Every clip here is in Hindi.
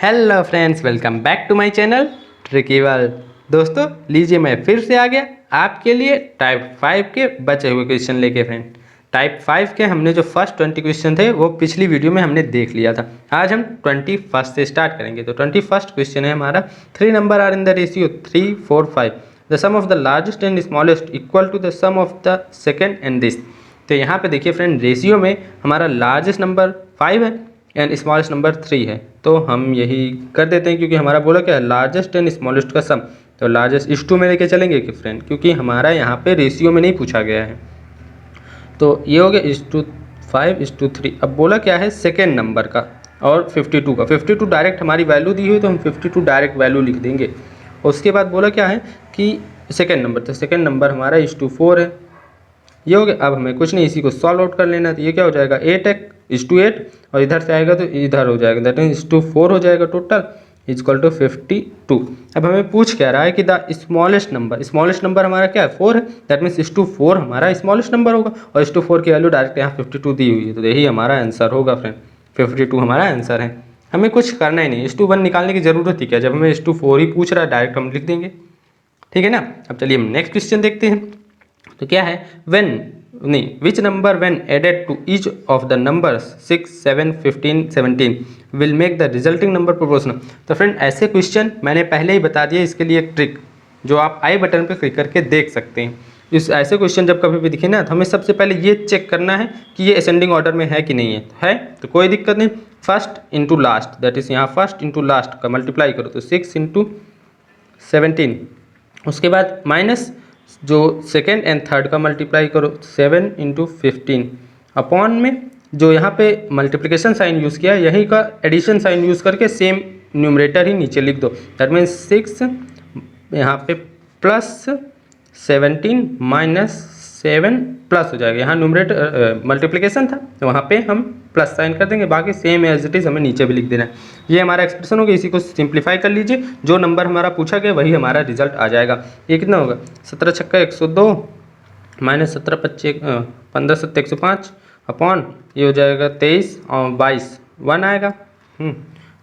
Hello friends, welcome back to my channel tricky world. दोस्तों लीजिए मैं फिर से आ गया आपके लिए टाइप 5 के बचे हुए क्वेश्चन लेके। फ्रेंड टाइप 5 के हमने जो फर्स्ट 20 क्वेश्चन थे वो पिछली वीडियो में हमने देख लिया था। आज हम 21 से स्टार्ट करेंगे। तो 21 क्वेश्चन है हमारा, 3 number are in the ratio 3, 4, 5। The sum of the largest and smallest equal to the sum of the second and this. तो यहाँ पे देखिए फ्रेंड, रेशियो में हमारा लार्जेस्ट नंबर 5 है एंड स्मॉलेस्ट नंबर 3 है। तो हम यही कर देते हैं क्योंकि हमारा बोला क्या है, लार्जेस्ट एंड स्मॉलेस्ट का सम। तो लार्जेस्ट इस टू में लेके चलेंगे कि फ्रेंड, क्योंकि हमारा यहाँ पे रेशियो में नहीं पूछा गया है। तो ये हो गया इस टू 5 इस टू 3। अब बोला क्या है सेकेंड नंबर का और 52 का। 52 डायरेक्ट हमारी वैल्यू दी हुई तो हम 52 डायरेक्ट वैल्यू लिख देंगे। उसके बाद बोला क्या है कि सेकेंड नंबर, तो सेकेंड नंबर हमारा इस टू 4 है। ये हो गया। अब हमें कुछ नहीं, इसी को सॉल्व आउट कर लेना। तो ये क्या हो जाएगा 8 और इधर से आएगा तो इधर हो जाएगा, दैट मीन 4 हो जाएगा टोटल इक्वल टू 52। अब हमें पूछ क्या रहा है कि द स्मॉलेस्ट नंबर हमारा क्या है 4 है, दैट मीन्स 4 हमारा स्मॉलेस्ट नंबर होगा और 4 की वैल्यू डायरेक्ट यहाँ 52 दी हुई है। तो यही हमारा आंसर होगा फ्रेंड, 52 हमारा आंसर है। हमें कुछ करना ही नहीं, 1 निकालने की जरूरत ही क्या, जब हमें 4 ही पूछ रहा है डायरेक्ट हम लिख देंगे। ठीक है ना। अब चलिए हम नेक्स्ट क्वेश्चन देखते हैं। तो क्या है, which number when added to each of the numbers 6, 7, 15, 17 will make the resulting number proportional. तो फ्रेंड ऐसे क्वेश्चन मैंने पहले ही बता दिया, इसके लिए एक ट्रिक जो आप आई बटन पर क्लिक करके देख सकते हैं। इस ऐसे क्वेश्चन जब कभी भी दिखे ना, तो हमें सबसे पहले ये चेक करना है कि ये असेंडिंग ऑर्डर में है कि नहीं है। तो कोई दिक्कत नहीं, first into last, that is यहाँ फर्स्ट इंटू लास्ट का मल्टीप्लाई करो तो 6 इंटू 17। उसके बाद माइनस जो सेकेंड एंड थर्ड का मल्टीप्लाई करो 7 इंटू 15 अपॉन में जो यहाँ पे मल्टीप्लिकेशन साइन यूज़ किया है यही का एडिशन साइन यूज़ करके सेम न्यूमरेटर ही नीचे लिख दो। दैट मीन्स 6 यहाँ पे प्लस 17 माइनस 7 प्लस हो जाएगा। यहाँ न्यूमरेटर मल्टीप्लिकेशन था तो वहाँ पे हम प्लस साइन कर देंगे, बाकी सेम एज इट इज़ हमें नीचे भी लिख देना है। ये हमारा एक्सप्रेशन होगा। इसी को सिंप्लीफाई कर लीजिए, जो नंबर हमारा पूछा गया वही हमारा रिजल्ट आ जाएगा। ये कितना होगा 17 छक्का 102 माइनस 17 25 15 7 105 अपॉन ये हो जाएगा 23 और 22 1 आएगा।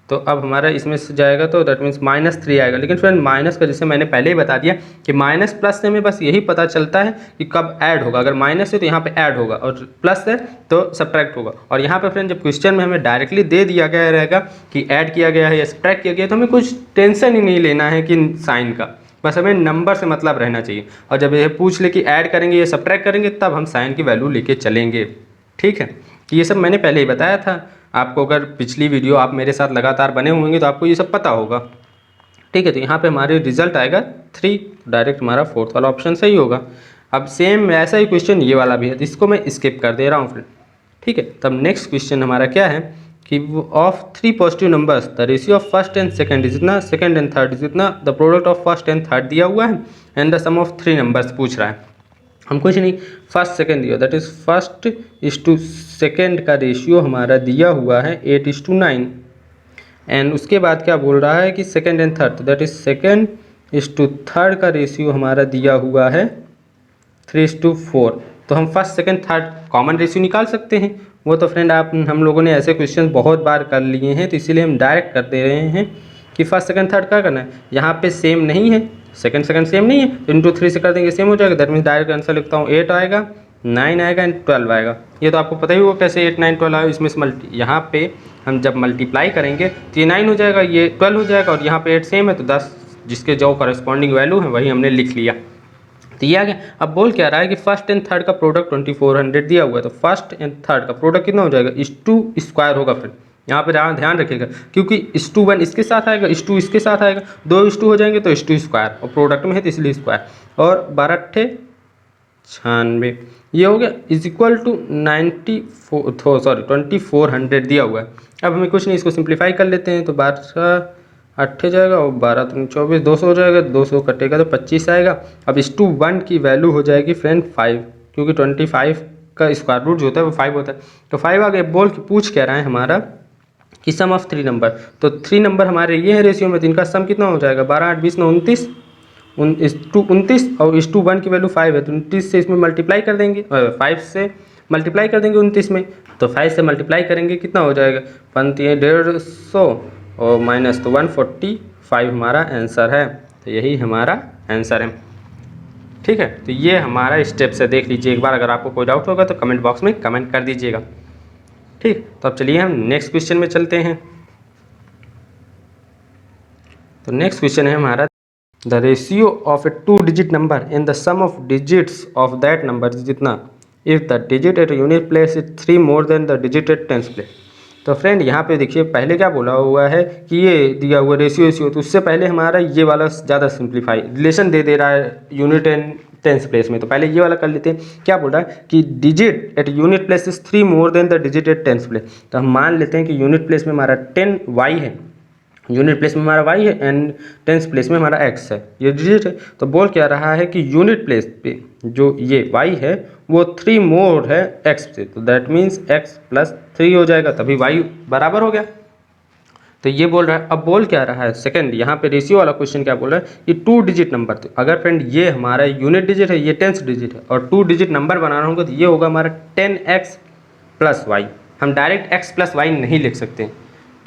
तो अब हमारा इसमें से जाएगा तो दैट मीन्स -3 आएगा। लेकिन फ्रेंड माइनस का जैसे मैंने पहले ही बता दिया कि माइनस प्लस से हमें बस यही पता चलता है कि कब ऐड होगा। अगर माइनस है तो यहाँ पे ऐड होगा और प्लस है तो सब्ट्रैक्ट होगा। और यहाँ पे फ्रेंड जब क्वेश्चन में हमें डायरेक्टली दे दिया गया रहेगा कि ऐड किया गया है या सब्ट्रैक्ट किया गया है, तो हमें कुछ टेंशन ही नहीं लेना है कि साइन का, बस हमें नंबर से मतलब रहना चाहिए। और जब ये पूछ ले कि ऐड करेंगे या सब्ट्रैक्ट करेंगे तब हम साइन की वैल्यू लेके चलेंगे। ठीक है, ये सब मैंने पहले ही बताया था आपको। अगर पिछली वीडियो आप मेरे साथ लगातार बने होंगे तो आपको ये सब पता होगा। ठीक है, तो यहाँ पे हमारे रिजल्ट आएगा 3, डायरेक्ट हमारा 4th वाला ऑप्शन सही होगा। अब सेम ऐसा ही क्वेश्चन ये वाला भी है, इसको मैं स्किप कर दे रहा हूँ फ्रेंड। ठीक है, तब नेक्स्ट क्वेश्चन हमारा क्या है कि of 3 positive numbers the ratio of first and second is इतना, सेकेंड एंड थर्ड इज इतना, the product of first and third दिया हुआ है and the sum of 3 numbers पूछ रहा है। हम कुछ नहीं, फर्स्ट सेकेंड दिया, that is first is to second का रेशियो हमारा दिया हुआ है 8:9 एंड उसके बाद क्या बोल रहा है कि second and third, that is second is to third का रेशियो हमारा दिया हुआ है 3:4। तो हम first second third common ratio निकाल सकते हैं। वो तो फ्रेंड हम लोगों ने ऐसे क्वेश्चन बहुत बार कर लिए हैं, तो इसीलिए हम डायरेक्ट कर दे रहे हैं कि फर्स्ट सेकेंड थर्ड क्या करना है। यहाँ पे सेम नहीं है, सेकंड सेम नहीं है तो इंटू 3 से कर देंगे, सेम हो जाएगा। दैट मीन्स डायरेक्ट आंसर लिखता हूँ 8 आएगा, 9 आएगा एंड 12 आएगा। ये तो आपको पता ही होगा कैसे 8, 9, 12 आएगा। इसमें से यहाँ पे हम जब मल्टीप्लाई करेंगे तो ये 9 हो जाएगा, ये 12 हो जाएगा और यहाँ पे 8 सेम है तो 10 जिसके जो करस्पॉन्डिंग वैल्यू है वही हमने लिख लिया। तो ये आ गया। अब बोल क्या रहा है कि फर्स्ट एंड थर्ड का प्रोडक्ट 2400 दिया हुआ है, तो फर्स्ट एंड थर्ड का प्रोडक्ट कितना हो जाएगा 2 स्क्वायर होगा। फिर यहाँ पे ध्यान रखिएगा क्योंकि 1 इसके साथ आएगा, 2 इसके साथ आएगा, 2 हो जाएंगे तो 2 स्क्वायर और प्रोडक्ट में है तो इसलिए स्क्वायर, और 12 96 ये हो गया इज इक्वल टू 2400 दिया हुआ है। अब हमें कुछ नहीं, इसको सिंप्लीफाई कर लेते हैं तो 12 8 जाएगा और 12 24 200 हो जाएगा, 200 कटेगा तो 25 आएगा। अब 1 की वैल्यू हो जाएगी फ्रेंड 5, क्योंकि 25 का स्क्वायर रूट जो होता है वो 5 होता है। तो 5 आ गया। बोल पूछ कह रहा है हमारा कि सम ऑफ 3 नंबर, तो 3 नंबर हमारे ये है रेशियो में, तो इनका सम कितना हो जाएगा 12 8 20 9 29 और 1 की वैल्यू 5 है तो 29 से इसमें मल्टीप्लाई कर देंगे, 5 से मल्टीप्लाई कर देंगे 29 में। तो 5 से मल्टीप्लाई करेंगे कितना हो जाएगा 150 और माइनस तो 145 हमारा आंसर है। तो यही हमारा आंसर है। ठीक है, तो ये हमारा स्टेप्स है, देख लीजिए एक बार। अगर आपको कोई डाउट होगा तो कमेंट बॉक्स में कमेंट कर दीजिएगा। ठीक, तो अब चलिए हम नेक्स्ट क्वेश्चन में चलते हैं। तो नेक्स्ट क्वेश्चन है हमारा, the ratio of a 2 digit number in the sum of digits of that number is इतना if the digit at unit place is 3 more than the digit at tens place. तो फ्रेंड यहाँ पे देखिए पहले क्या बोला हुआ है कि ये दिया हुआ रेशियो, तो उससे पहले हमारा ये वाला ज़्यादा सिंप्लीफाई रिलेशन दे रहा है यूनिट एंड टेंस प्लेस में। तो पहले ये वाला कर लेते हैं। क्या बोल रहा है कि digit at unit place is 3 more than the digit at tens place. तो हम मान लेते हैं कि यूनिट प्लेस में हमारा 10y है, यूनिट प्लेस में हमारा y है एंड टेंस प्लेस में हमारा x है, ये डिजिट है। तो बोल क्या रहा है कि यूनिट प्लेस पे जो ये y है वो 3 मोर है x से, तो दैट मीन्स x प्लस 3 हो जाएगा, तभी y बराबर हो गया। तो ये बोल रहा है। अब बोल क्या रहा है सेकंड, यहाँ पे रेशियो वाला क्वेश्चन क्या बोल रहा है कि 2 डिजिट नंबर। तो अगर फ्रेंड ये हमारा यूनिट डिजिट है, ये टेंस डिजिट है और 2 डिजिट नंबर बनाना होगा तो ये होगा हमारा 10x प्लस y। हम डायरेक्ट x प्लस y नहीं लिख सकते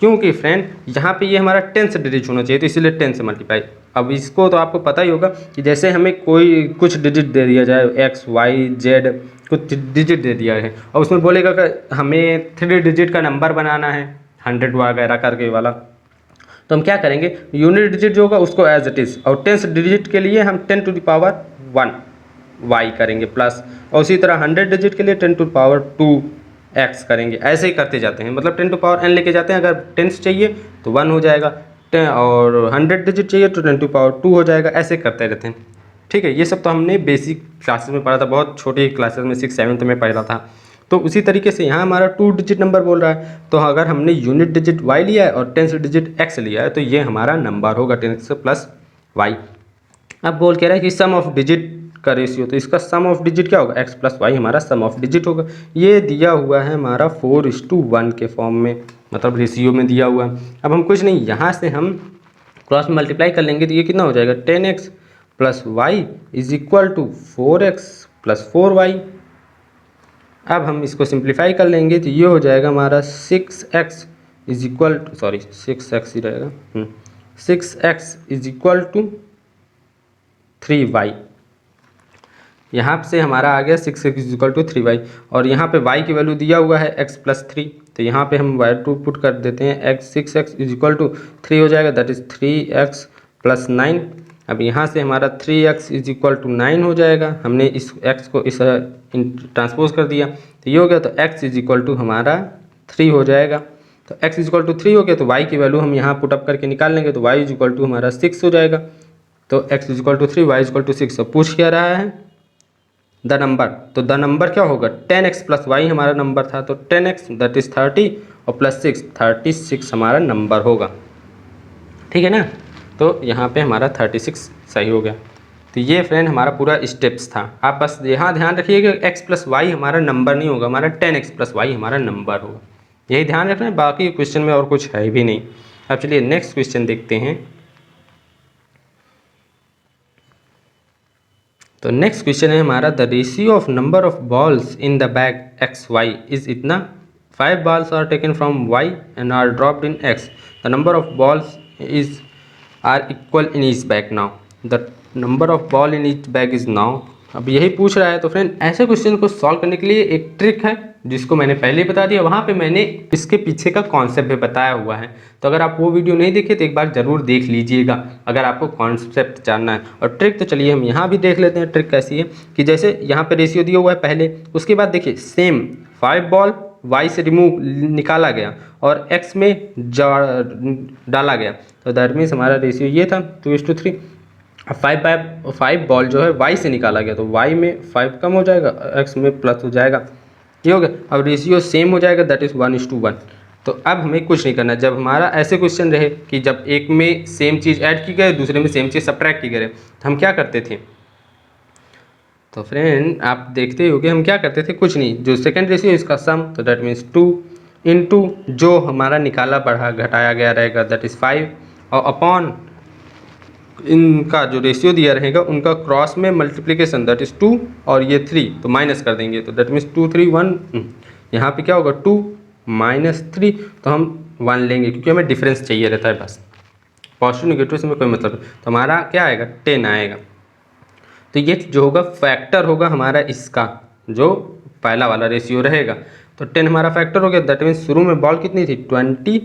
क्योंकि फ्रेंड यहाँ पे ये हमारा 10 से डिजिट होना चाहिए, तो इसीलिए 10 से मल्टीप्लाई। अब इसको तो आपको पता ही होगा कि जैसे हमें कोई कुछ डिजिट दे दिया जाए x y z कुछ डिजिट दे दिया है और उसमें बोलेगा कि हमें 3 डिजिट का नंबर बनाना है 100 वगैरह करके वाला, तो हम क्या करेंगे यूनिट डिजिट जो होगा उसको एज इट इज़, और 10 डिजिट के लिए हम 10 टू द पावर 1 y करेंगे प्लस, और उसी तरह 100 डिजिट के लिए 10 टू द पावर 2 x करेंगे। ऐसे ही करते जाते हैं, मतलब 10 टू पावर n लेके जाते हैं। अगर 10 चाहिए तो 1 हो जाएगा, और 100 डिजिट चाहिए तो 10 टू पावर 2 हो जाएगा। ऐसे करते रहते हैं। ठीक है, ये सब तो हमने बेसिक क्लासेस में पढ़ा था, बहुत छोटी क्लासेस में 6-7 में पढ़ा था। तो उसी तरीके से यहाँ हमारा 2 डिजिट नंबर बोल रहा है, तो अगर हमने यूनिट डिजिट y लिया है और 10 डिजिट x लिया है तो ये हमारा नंबर होगा 10x प्लस y। अब बोल कह रहा है कि सम ऑफ डिजिट का रेशियो, तो इसका सम ऑफ डिजिट क्या होगा x प्लस वाई हमारा सम ऑफ डिजिट होगा। ये दिया हुआ है हमारा 4:1 के फॉर्म में, मतलब रेशियो में दिया हुआ है। अब हम कुछ नहीं, यहाँ से हम क्रॉस मल्टीप्लाई कर लेंगे तो ये कितना हो जाएगा 10x plus y is equal to 4x plus 4y। अब हम इसको सिंप्लीफाई कर लेंगे तो ये हो जाएगा हमारा 6x is equal to 6x ही रहेगा 6x is equal to 3y। यहाँ से हमारा आ गया 6x is equal to 3y, और यहाँ पे y की वैल्यू दिया हुआ है x प्लस 3, तो यहाँ पे हम y2 पुट कर देते हैं x 6x is equal to 3 हो जाएगा, दैट इज 3x प्लस 9। अब यहाँ से हमारा 3x इज इक्वल टू 9 हो जाएगा, हमने इस x को इस ट्रांसपोज कर दिया तो ये हो गया, तो x इज इक्वल टू हमारा 3 हो जाएगा। तो x इज इक्वल टू 3 हो गया, तो y की वैल्यू हम यहाँ पुटअप करके निकाल लेंगे, तो y इज इक्वल टू हमारा 6 हो जाएगा। तो x is equal to 3 y is equal to 6। तो पूछ क्या रहा है द नंबर, तो द नंबर क्या होगा 10x प्लस वाई हमारा नंबर था, तो 10x दैट इज 30 और प्लस 6 36 हमारा नंबर होगा। ठीक है ना, तो यहाँ पे हमारा 36 सही हो गया। तो ये फ्रेंड हमारा पूरा स्टेप्स था। आप बस यहाँ ध्यान रखिएगा x प्लस वाई हमारा नंबर नहीं होगा, हमारा 10x प्लस वाई हमारा नंबर होगा, यही ध्यान रखना है। बाकी क्वेश्चन में और कुछ है भी नहीं। अब चलिए नेक्स्ट क्वेश्चन देखते हैं। तो नेक्स्ट क्वेश्चन है हमारा the ratio of number of balls in the bag x y is इतना 5 balls are taken from y and are dropped in x, the number of balls is are equal in each bag now, the number of ball in each bag is now. अब यही पूछ रहा है। तो फ्रेंड ऐसे क्वेश्चन को सॉल्व करने के लिए एक ट्रिक है जिसको मैंने पहले ही बता दिया, वहाँ पे मैंने इसके पीछे का कॉन्सेप्ट भी बताया हुआ है। तो अगर आप वो वीडियो नहीं देखे तो एक बार ज़रूर देख लीजिएगा अगर आपको कॉन्सेप्ट जानना है। और ट्रिक तो चलिए हम यहाँ भी देख लेते हैं। ट्रिक कैसी है कि जैसे यहाँ पे रेशियो दिया हुआ है पहले, उसके बाद देखिए सेम 5 बॉल y से रिमूव निकाला गया और x में डाला गया, तो दैट मीन्स हमारा रेशियो ये था 2:3। 5 बॉल जो है y से निकाला गया तो y में 5 कम हो जाएगा, x में प्लस हो जाएगा, ये हो गया। अब रेशियो सेम हो जाएगा, दैट इज़ 1:1। तो अब हमें कुछ नहीं करना। जब हमारा ऐसे क्वेश्चन रहे कि जब एक में सेम चीज़ ऐड की गई दूसरे में सेम चीज़ सब्ट्रैक्ट की गई तो हम क्या करते थे। तो फ्रेंड आप देखते ही होंगे हम क्या करते थे, कुछ नहीं, जो सेकंड रेशियो इसका सम, तो दैट मीन्स 2 इंटू जो हमारा निकाला बढ़ा घटाया गया रहेगा दैट इज़ 5, और अपॉन इनका जो रेशियो दिया रहेगा उनका क्रॉस में मल्टीप्लिकेशन दैट इज़ 2 और ये 3, तो माइनस कर देंगे, तो दैट मीन्स 2 3 1, यहाँ पे क्या होगा 2 - 3, तो हम 1 लेंगे क्योंकि हमें डिफरेंस चाहिए रहता है बस, पॉजिटिव नेगेटिव से में कोई मतलब नहीं। तो हमारा क्या आएगा 10 आएगा। तो ये जो होगा फैक्टर होगा हमारा इसका, जो पहला वाला रेशियो रहेगा। तो 10 हमारा फैक्टर हो गया। दैट मीन्स शुरू में बॉल कितनी थी 20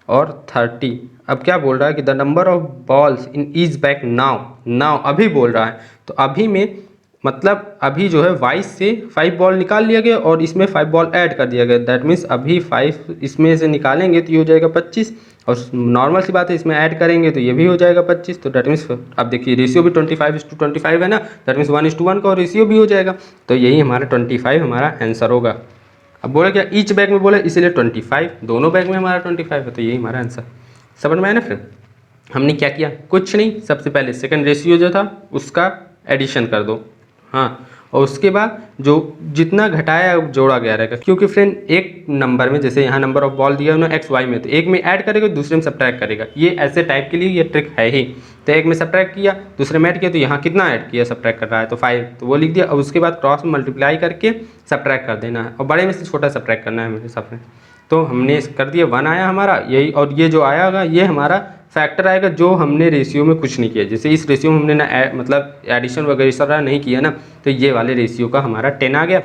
और 30। अब क्या बोल रहा है कि the number of balls in each bag now, now अभी बोल रहा है। तो अभी में मतलब अभी जो है 22 से 5 बॉल निकाल लिया गया और इसमें 5 बॉल ऐड कर दिया गया। दैट मीन्स अभी 5 इसमें से निकालेंगे तो ये हो जाएगा 25, और नॉर्मल सी बात है इसमें ऐड करेंगे तो ये भी हो जाएगा 25। तो दैट मीन्स अब देखिए रेशियो भी 25:25 है ना, दैट मीन्स 1:1 का रेशियो भी हो जाएगा। तो यही हमारा 25 हमारा आंसर होगा। अब बोले क्या ईच बैग में बोले इसलिए 25, दोनों बैग में हमारा 25 है। तो यही हमारा आंसर। समझ में आया ना फ्रेंड? हमने क्या किया, कुछ नहीं, सबसे पहले सेकंड रेशियो जो था उसका एडिशन कर दो, हाँ, और उसके बाद जो जितना घटाया जोड़ा गया रहेगा। क्योंकि फ्रेंड एक नंबर में जैसे यहाँ नंबर ऑफ बॉल दिया है ना एक्स वाई में, तो एक में ऐड करेगा दूसरे में सब्ट्रैक्ट करेगा। ये ऐसे टाइप के लिए ये ट्रिक है ही। तो एक में सब्ट्रैक्ट किया दूसरे में ऐड किया, तो यहाँ कितना ऐड किया सब्ट्रैक्ट कर रहा है तो 5, तो वो लिख दिया। और उसके बाद क्रॉस में मल्टीप्लाई करके सब्ट्रैक्ट कर देना है, और बड़े में से छोटा सब्ट्रैक्ट करना है मेरे साथ में। तो हमने कर दिया 1 आया हमारा यही, और ये जो आया होगा ये हमारा फैक्टर आएगा जो हमने रेशियो में कुछ नहीं किया। जैसे इस रेशियो में हमने ना मतलब एडिशन वगैरह सारा नहीं किया ना, तो ये वाले रेशियो का हमारा 10 आ गया।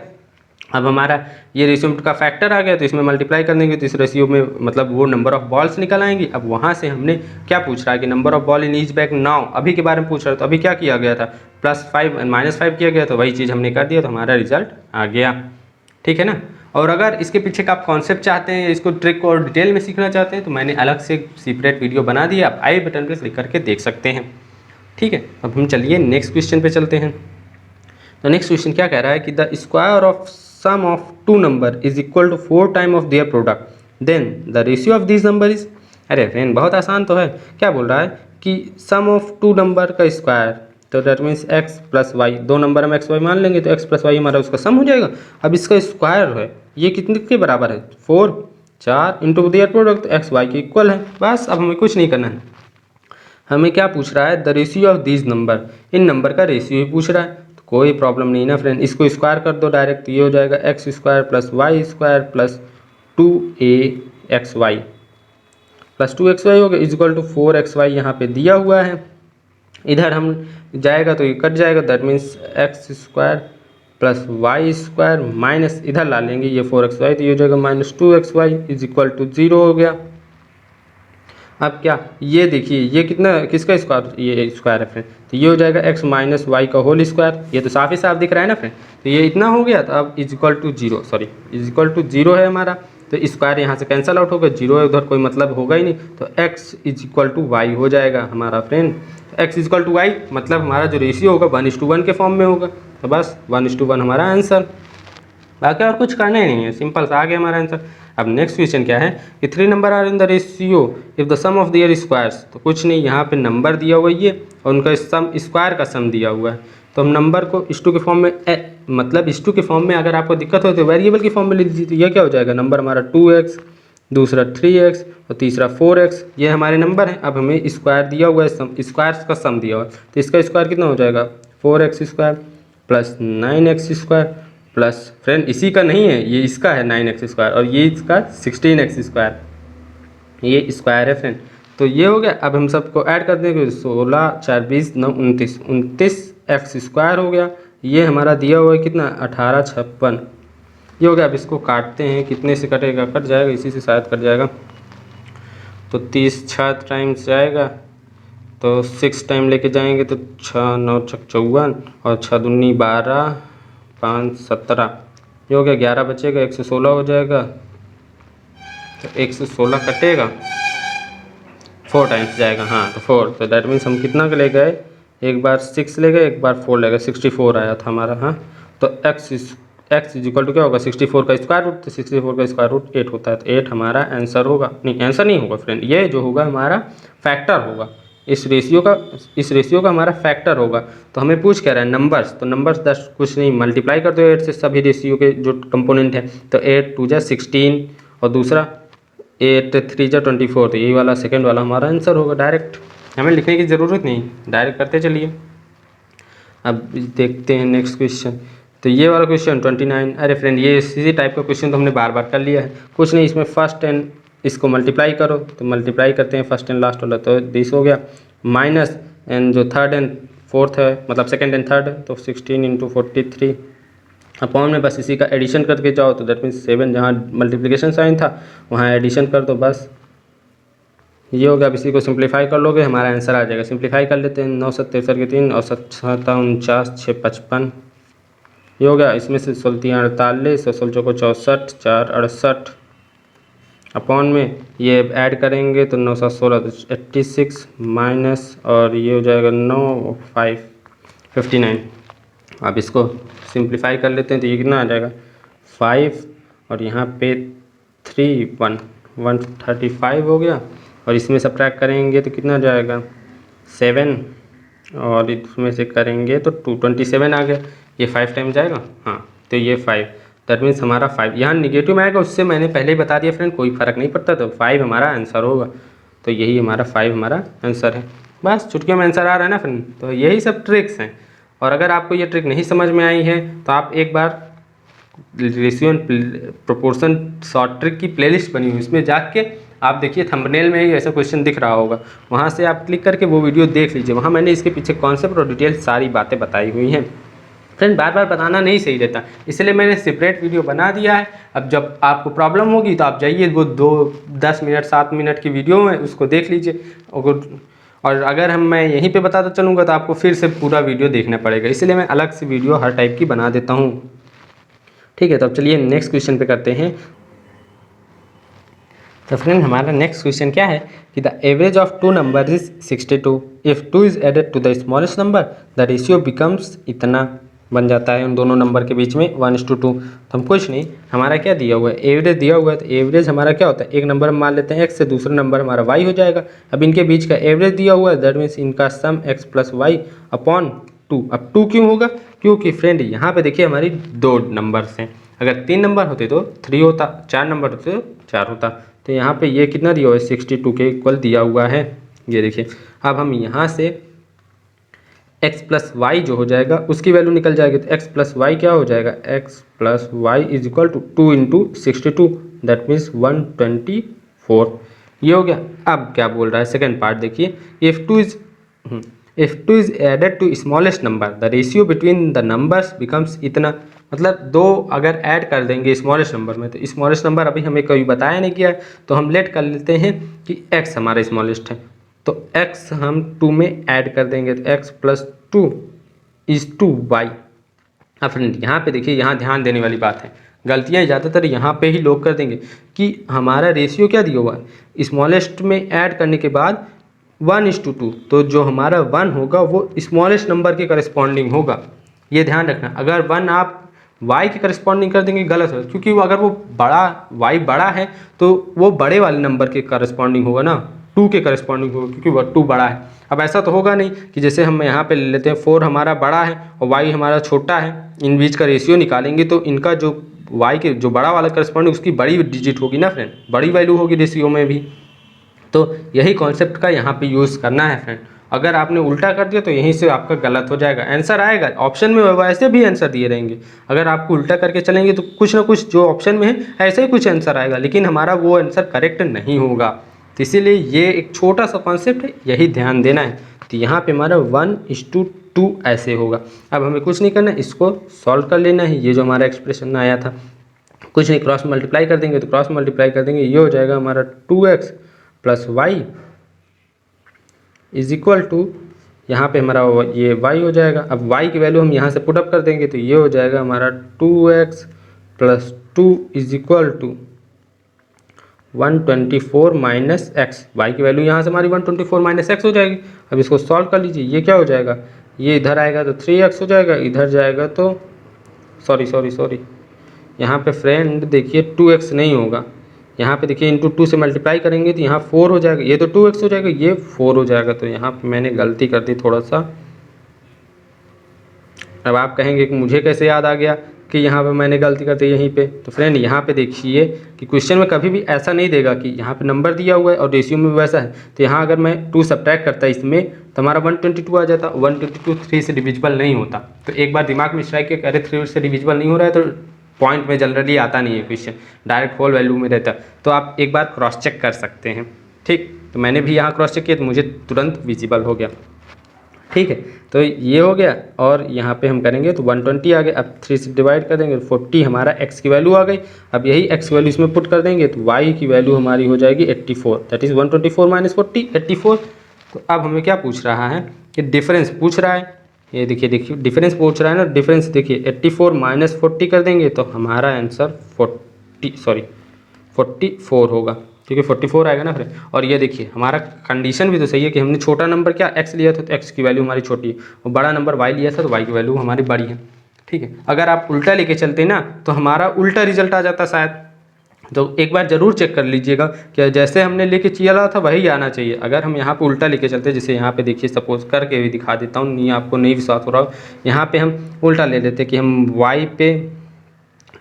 अब हमारा ये रेशियो का फैक्टर आ गया तो इसमें मल्टीप्लाई कर देंगे तो इस रेशियो में मतलब वो नंबर ऑफ बॉल्स निकल आएंगी। अब वहाँ से हमने क्या पूछ रहा है कि number of ball in each bag now, अभी के बारे में पूछ रहा है। तो अभी क्या किया गया था +5 -5 किया गया, तो वही चीज़ हमने कर दिया तो हमारा रिजल्ट आ गया। ठीक है ना? और अगर इसके पीछे का आप कॉन्सेप्ट चाहते हैं, इसको ट्रिक को और डिटेल में सीखना चाहते हैं, तो मैंने अलग से सेपरेट वीडियो बना दिया, आप आई बटन पर क्लिक करके देख सकते हैं। ठीक है, अब हम चलिए नेक्स्ट क्वेश्चन पे चलते हैं। तो नेक्स्ट क्वेश्चन क्या कह रहा है कि the square of sum of 2 number is equal to 4 time of their product, then the ratio of this number is. अरे फ्रेंड बहुत आसान तो है। क्या बोल रहा है कि सम ऑफ 2 नंबर का स्क्वायर, तो that means x + y, 2 number हम x y मान लेंगे तो x + y हमारा उसका सम हो जाएगा। अब इसका स्क्वायर है ये कितने के बराबर है 4 into their product, x y के इक्वल है। बस अब हमें कुछ नहीं करना है। हमें क्या पूछ रहा है the ratio of this number, in number का रेशियो ही पूछ रहा है। तो कोई प्रॉब्लम नहीं ना फ्रेंड, इसको स्क्वायर कर दो डायरेक्ट, तो ये हो जाएगा x² + y² + 2axy + 2xy हो गया इक्वल टू 4xy यहाँ पे दिया हुआ है। इधर हम जाएगा तो ये कट जाएगा, that means x² + y² minus इधर ला लेंगे ये 4xy, तो ये हो जाएगा -2xy इक्वल टू 0 हो गया। अब क्या ये देखिए ये कितना किसका स्क्वायर, ये स्क्वायर है फ्रेंड, तो ये हो जाएगा x - y का होल स्क्वायर। ये तो साफ ही साफ दिख रहा है ना फ्रेंड। तो ये इतना हो गया, तो अब इक्वल टू 0 है हमारा। तो स्क्वायर यहाँ से कैंसिल आउट होगा, 0 है उधर कोई मतलब होगा ही नहीं। तो x इक्वल टू वाई हो जाएगा हमारा friend. x equal to y मतलब हमारा जो रेशियो होगा 1:1 के फॉर्म में होगा। तो बस 1:1 हमारा आंसर, बाकी और कुछ करना ही नहीं है, सिंपल सा आ गया हमारा आंसर। अब नेक्स्ट क्वेश्चन क्या है कि 3 number are in the ratio if the sum of their squares. तो कुछ नहीं, यहाँ पे नंबर दिया हुआ ये और उनका सम स्क्वायर का सम दिया हुआ है। तो हम नंबर को इस 2 के फॉर्म में मतलब इस 2 के फॉर्म में अगर आपको दिक्कत हो तो वेरिएबल के फॉर्म में लिख दीजिए। तो यह क्या हो जाएगा, नंबर हमारा 2x, दूसरा 3x और तीसरा 4x, ये हमारे नंबर हैं। अब हमें स्क्वायर दिया हुआ है, स्क्वायर्स का सम दिया हुआ है। तो इसका स्क्वायर कितना हो जाएगा 4x² + 9x² प्लस फ्रेंड इसी का नहीं है, ये इसका है 9x² और ये इसका 16x², ये स्क्वायर है फ्रेंड। तो ये हो गया। अब हम सबको ऐड कर देंगे, 16 4 20 9 29, 29x² हो गया। ये हमारा दिया हुआ है कितना 18 56, ये हो गया। अब इसको काटते हैं, कितने से कटेगा, कट जाएगा, इसी से शायद कट जाएगा। तो 30 6 टाइम्स जाएगा, तो 6 टाइम लेके जाएंगे तो 6 9 54 और 6 दूनी 12 5 17, ये हो गया। 11 बचेगा, 116 हो जाएगा। तो 116 कटेगा, 4 टाइम्स जाएगा, हाँ तो 4। तो दैट मीन्स हम कितना के ले गए, एक बार 6 ले गए, एक बार 4 ले गए, 64 आया था हमारा। हाँ तो x इक्वल टू क्या होगा 64 का स्क्वायर रूट, तो 64 का स्क्वायर रूट 8 होता है। तो 8 हमारा आंसर होगा, नहीं आंसर नहीं होगा फ्रेंड, ये जो होगा हमारा फैक्टर होगा। इस रेशियो का हमारा फैक्टर होगा। तो हमें पूछ क्या रहा है नंबर्स, तो नंबर्स 10 कुछ नहीं, मल्टीप्लाई कर दो 8 से सभी रेशियो के जो कंपोनेंट है। तो 8 2 = 16 और दूसरा 8 3 = 24, तो यही वाला सेकंड वाला हमारा आंसर होगा। डायरेक्ट हमें लिखने की ज़रूरत नहीं, डायरेक्ट करते चलिए। अब देखते हैं नेक्स्ट क्वेश्चन। तो ये वाला क्वेश्चन 29। अरे फ्रेंड ये इसी टाइप का क्वेश्चन तो हमने बार बार कर लिया है, कुछ नहीं इसमें फर्स्ट एंड इसको मल्टीप्लाई करो, तो मल्टीप्लाई करते हैं फर्स्ट एंड लास्ट वाला, तो 20 हो गया, माइनस एंड जो थर्ड एंड फोर्थ है मतलब सेकंड एंड थर्ड है, तो 16 इंटू 43 अपॉन में बस इसी का एडिशन करके जाओ, तो दैट मीन्स 7 जहाँ मल्टीप्लिकेशन साइन था वहाँ एडिशन कर दो, बस ये हो गया। अब इसी को सिंप्लीफाई कर लोगे हमारा आंसर आ जाएगा। सिंप्लीफाई कर लेते हैं, 9 7 के 3 और 7 49 6 55, ये हो गया। इसमें से 16 48 और 16 को 64 4 68 अपॉन में ये ऐड करेंगे तो 9 7 16 86 माइनस और ये हो जाएगा 9 5 59। अब इसको सिंप्लीफाई कर लेते हैं तो ये कितना आ जाएगा 5 और यहाँ पे 3 1 135 हो गया, और इसमें सब्ट्रैक्ट करेंगे तो कितना जाएगा 7 और इसमें से करेंगे तो 227 आ गया। ये 5 टाइम जाएगा, हाँ तो ये 5, दैट मीन्स हमारा 5 यहाँ निगेटिव में आएगा, उससे मैंने पहले ही बता दिया फ्रेंड, कोई फ़र्क नहीं पड़ता, तो 5 हमारा आंसर होगा। तो यही हमारा 5 हमारा आंसर है। बस चुटकियों में आंसर आ रहा है ना फ्रेंड। तो यही सब ट्रिक्स हैं, और अगर आपको ये ट्रिक नहीं समझ में आई है तो आप एक बार ratio and proportion short trick की प्लेलिस्ट बनी हुई, उसमें जाके आप देखिए थंबनेल में ही ऐसा क्वेश्चन दिख रहा होगा, वहाँ से आप क्लिक करके वो वीडियो देख लीजिए। वहाँ मैंने इसके पीछे कॉन्सेप्ट और डिटेल सारी बातें बताई हुई हैं। फ्रेंड बार बार बताना नहीं सही रहता, इसलिए मैंने सेपरेट वीडियो बना दिया है। अब जब आपको प्रॉब्लम होगी तो आप जाइए वो 10 मिनट 7 मिनट की वीडियो है, उसको देख लीजिए। और अगर मैं यहीं पे बताता चलूँगा तो आपको फिर से पूरा वीडियो देखना पड़ेगा, इसलिए मैं अलग से वीडियो हर टाइप की बना देता हूँ। ठीक है, तो अब चलिए नेक्स्ट क्वेश्चन पे करते हैं। तो फ्रेंड हमारा नेक्स्ट क्वेश्चन क्या है कि the average of 2 number is 62, if 2 is added to the smallest number the ratio becomes इतना बन जाता है उन दोनों नंबर के बीच में 1:2। तो हम कुछ नहीं, हमारा क्या दिया हुआ है एवरेज दिया हुआ है, तो एवरेज हमारा क्या होता है एक नंबर हम मान लेते हैं x से, दूसरा नंबर हमारा y हो जाएगा। अब इनके बीच का एवरेज दिया हुआ है, दैट मीन्स इनका सम x प्लस वाई अपॉन 2। अब 2 क्यों होगा, क्योंकि फ्रेंड यहाँ पे देखिए हमारी 2 नंबर्स हैं, अगर 3 नंबर होते तो 3 होता, 4 नंबर होते तो 4 होता। तो यहाँ पे ये कितना दिया हुआ है 62 के इक्वल दिया हुआ है, ये देखिए। अब हम यहाँ से x प्लस वाई जो हो जाएगा उसकी वैल्यू निकल जाएगी, तो x प्लस वाई क्या हो जाएगा x plus y is equal to 2 into 62, that means 124। ये हो गया। अब क्या बोल रहा है सेकेंड पार्ट देखिए, if two is added to smallest number the ratio between the numbers becomes इतना। मतलब 2 अगर ऐड कर देंगे स्मॉलेस्ट नंबर में, तो स्मॉलेस्ट नंबर अभी हमें कभी बताया नहीं गया है, तो हम लेट कर लेते हैं कि x हमारा स्मॉलेस्ट है, तो x हम 2 में ऐड कर देंगे, तो x plus 2 is to y. अब फ्रेंड यहाँ पे देखिए, यहाँ ध्यान देने वाली बात है, गलतियाँ ज़्यादातर यहाँ पे ही लोग कर देंगे कि हमारा रेशियो क्या दिया हुआ है स्मॉलेस्ट में ऐड करने के बाद 1:2, तो जो हमारा 1 होगा वो स्मॉलेस्ट नंबर के करस्पॉन्डिंग होगा। ये ध्यान रखना, अगर 1 आप y के करस्पॉन्डिंग कर देंगे गलत है, क्योंकि वो अगर वो बड़ा y बड़ा है तो वो बड़े वाले नंबर के करस्पॉन्डिंग होगा ना, 2 के करस्पॉन्डिंग होगा, क्योंकि वो 2 बड़ा है। अब ऐसा तो होगा नहीं कि जैसे हम यहाँ पे ले लेते हैं 4 हमारा बड़ा है और y हमारा छोटा है, इन बीच का रेशियो निकालेंगे तो इनका जो y के जो बड़ा वाला करस्पॉन्डिंग उसकी बड़ी डिजिट होगी ना फ्रेंड, बड़ी वैल्यू होगी रेशियो में भी। तो यही कॉन्सेप्ट का यहाँ पे यूज़ करना है फ्रेंड। अगर आपने उल्टा कर दिया तो यहीं से आपका गलत हो जाएगा, आंसर आएगा ऑप्शन में वैसे भी आंसर दिए रहेंगे, अगर आपको उल्टा करके चलेंगे तो कुछ ना कुछ जो ऑप्शन में है ऐसे ही कुछ आंसर आएगा, लेकिन हमारा वो आंसर करेक्ट नहीं होगा। तो इसीलिए ये एक छोटा सा कॉन्सेप्ट है, यही ध्यान देना है। तो यहाँ पे हमारा 1:2 ऐसे होगा। अब हमें कुछ नहीं करना, इसको सॉल्व कर लेना है। ये जो हमारा एक्सप्रेशन आया था कुछ नहीं, क्रॉस मल्टीप्लाई कर देंगे, तो क्रॉस मल्टीप्लाई कर देंगे, ये हो जाएगा हमारा 2x plus y is equal to, यहाँ पे हमारा ये y हो जाएगा। अब y की वैल्यू हम यहाँ से पुटअप कर देंगे, तो ये हो जाएगा हमारा 2x plus 2 is equal to 124 minus x. Y की वैल्यू यहाँ से हमारी 124 माइनस एक्स हो जाएगी। अब इसको सॉल्व कर लीजिए, ये क्या हो जाएगा, ये इधर आएगा तो 3x हो जाएगा, इधर जाएगा तो सॉरी यहाँ पे फ्रेंड देखिए 2x नहीं होगा, यहाँ पे देखिए इंटू 2 से मल्टीप्लाई करेंगे तो यहाँ 4 हो जाएगा, ये तो 2x हो जाएगा, ये 4 हो जाएगा। तो यहाँ पे मैंने गलती कर दी थोड़ा सा। अब आप कहेंगे कि मुझे कैसे याद आ गया कि यहाँ पे मैंने गलती कर दी यहीं पे। तो फ्रेंड यहाँ पे देखिए कि क्वेश्चन में कभी भी ऐसा नहीं देगा कि यहाँ पे नंबर दिया हुआ है और रेशियो में वैसा है, तो यहाँ अगर मैं 2 सब्ट्रैक्ट करता इसमें तो हमारा 122 आ जाता। 122 3 से डिविजिबल नहीं होता, तो एक बार दिमाग में स्ट्राइक किया, अरे 3 से डिविजिबल नहीं हो रहा है तो पॉइंट में जनरली आता नहीं है क्वेश्चन, डायरेक्ट होल वैल्यू में रहता है। तो आप एक बार क्रॉस चेक कर सकते हैं। ठीक, तो मैंने भी यहाँ क्रॉस चेक किया तो मुझे तुरंत विजिबल हो गया। ठीक है, तो ये हो गया और यहाँ पे हम करेंगे तो 120 आ गया। अब 3 से डिवाइड कर देंगे, 40 हमारा x की वैल्यू आ गई। अब यही x की वैल्यू इसमें पुट कर देंगे तो y की वैल्यू हमारी हो जाएगी 84, दैट इज़ 124 माइनस 40 84। तो अब हमें क्या पूछ रहा है कि डिफरेंस पूछ रहा है, ये देखिए डिफरेंस पूछ रहा है ना। डिफरेंस देखिए 84 माइनस 40 कर देंगे तो हमारा आंसर 44 होगा, क्योंकि 44 आएगा ना फिर। और ये देखिए हमारा कंडीशन भी तो सही है कि हमने छोटा नंबर क्या x लिया था तो x की वैल्यू हमारी छोटी है, और बड़ा नंबर y लिया था तो y की वैल्यू हमारी बड़ी है। ठीक है, अगर आप उल्टा लेके चलते ना तो हमारा उल्टा रिजल्ट आ जाता शायद। तो एक बार ज़रूर चेक कर लीजिएगा कि जैसे हमने लेके चला था वही आना चाहिए। अगर हम यहाँ पे उल्टा लेके चलते, जैसे यहाँ पे देखिए सपोज करके भी दिखा देता हूँ, नहीं आपको नहीं विश्वास हो रहा हो, यहाँ पे हम उल्टा ले लेते कि हम y पे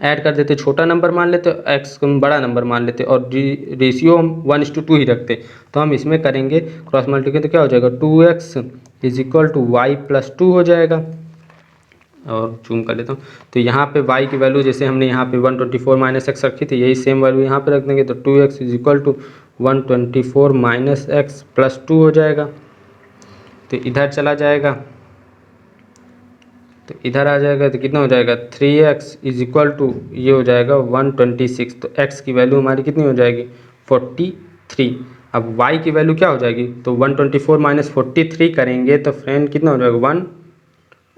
ऐड कर देते, छोटा नंबर मान लेते, x को बड़ा नंबर मान लेते और रेशियो हम 1:2 ही रखते। तो हम इसमें करेंगे क्रॉस मल्टीप्लाई तो क्या हो जाएगा 2x is equal to y plus 2 हो जाएगा। और जूम कर लेता हूँ तो यहाँ पे y की वैल्यू जैसे हमने यहाँ पे 124 माइनस एक्स रखी थी, यही सेम वैल्यू यहाँ पे रख देंगे तो 2x is equal to 124 minus x plus 2 हो जाएगा। तो इधर चला जाएगा तो इधर आ जाएगा तो कितना हो जाएगा 3x इज इक्वल टू ये हो जाएगा 126। तो x की वैल्यू हमारी कितनी हो जाएगी 43। अब y की वैल्यू क्या हो जाएगी तो 124 माइनस 43 करेंगे तो फ्रेंड कितना हो जाएगा 1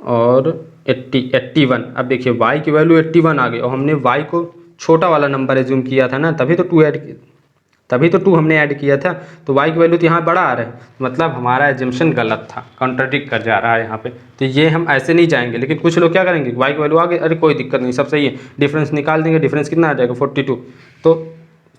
और 81। अब देखिए y की वैल्यू 81 आ गई और हमने y को छोटा वाला नंबर एज्यूम किया था ना, तभी तो 2 हमने ऐड किया था। तो y की वैल्यू तो यहाँ बड़ा आ रहा है, मतलब हमारा एजम्पशन गलत था, कॉन्ट्राडिक्ट कर जा रहा है यहाँ पे। तो ये हम ऐसे नहीं जाएंगे, लेकिन कुछ लोग क्या करेंगे y की वैल्यू आ गई, अरे कोई दिक्कत नहीं सब सही है, डिफरेंस निकाल देंगे। डिफरेंस कितना आ जाएगा 42। तो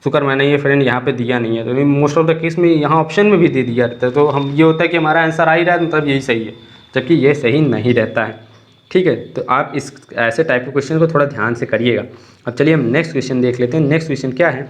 शुक्र मैंने ये फ्रेंड यहाँ पे दिया नहीं है, तो मोस्ट ऑफ द केस में यहाँ ऑप्शन में भी दे दिया रहता है। तो हम ये होता है कि हमारा आंसर आ ही रहा है मतलब यही सही है, जबकि ये सही नहीं रहता है। ठीक है, तो आप इस ऐसे टाइप के क्वेश्चन को थोड़ा ध्यान से करिएगा। अब चलिए हम नेक्स्ट क्वेश्चन देख लेते हैं। नेक्स्ट क्वेश्चन क्या है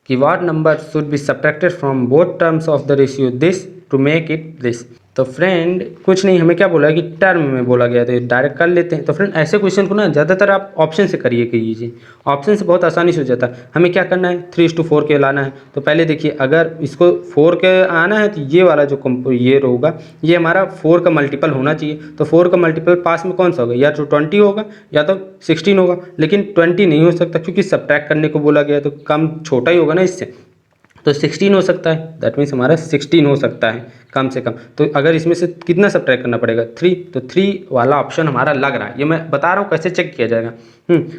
कि what number should be subtracted from both terms of the ratio this to make it this. तो फ्रेंड कुछ नहीं, हमें क्या बोला है कि टर्म में बोला गया, तो डायरेक्ट कर लेते हैं। तो फ्रेंड ऐसे क्वेश्चन को ना ज़्यादातर आप ऑप्शन से कीजिए, ऑप्शन से बहुत आसानी से हो जाता है। हमें क्या करना है 3:4 के लाना है। तो पहले देखिए अगर इसको 4 के आना है तो ये वाला जो ये होगा ये हमारा 4 का मल्टीपल होना चाहिए। तो 4 का मल्टीपल पास में कौन सा होगा, या तो 20 होगा या तो 16 होगा, लेकिन 20 नहीं हो सकता क्योंकि सब्ट्रैक्ट करने को बोला गया, तो कम छोटा ही होगा ना इससे, तो 16 हो सकता है। दैट मीन्स हमारा 16 हो सकता है कम से कम। तो अगर इसमें से कितना सब्ट्रैक्ट करना पड़ेगा 3, तो 3 वाला ऑप्शन हमारा लग रहा है। ये मैं बता रहा हूँ कैसे चेक किया जाएगा।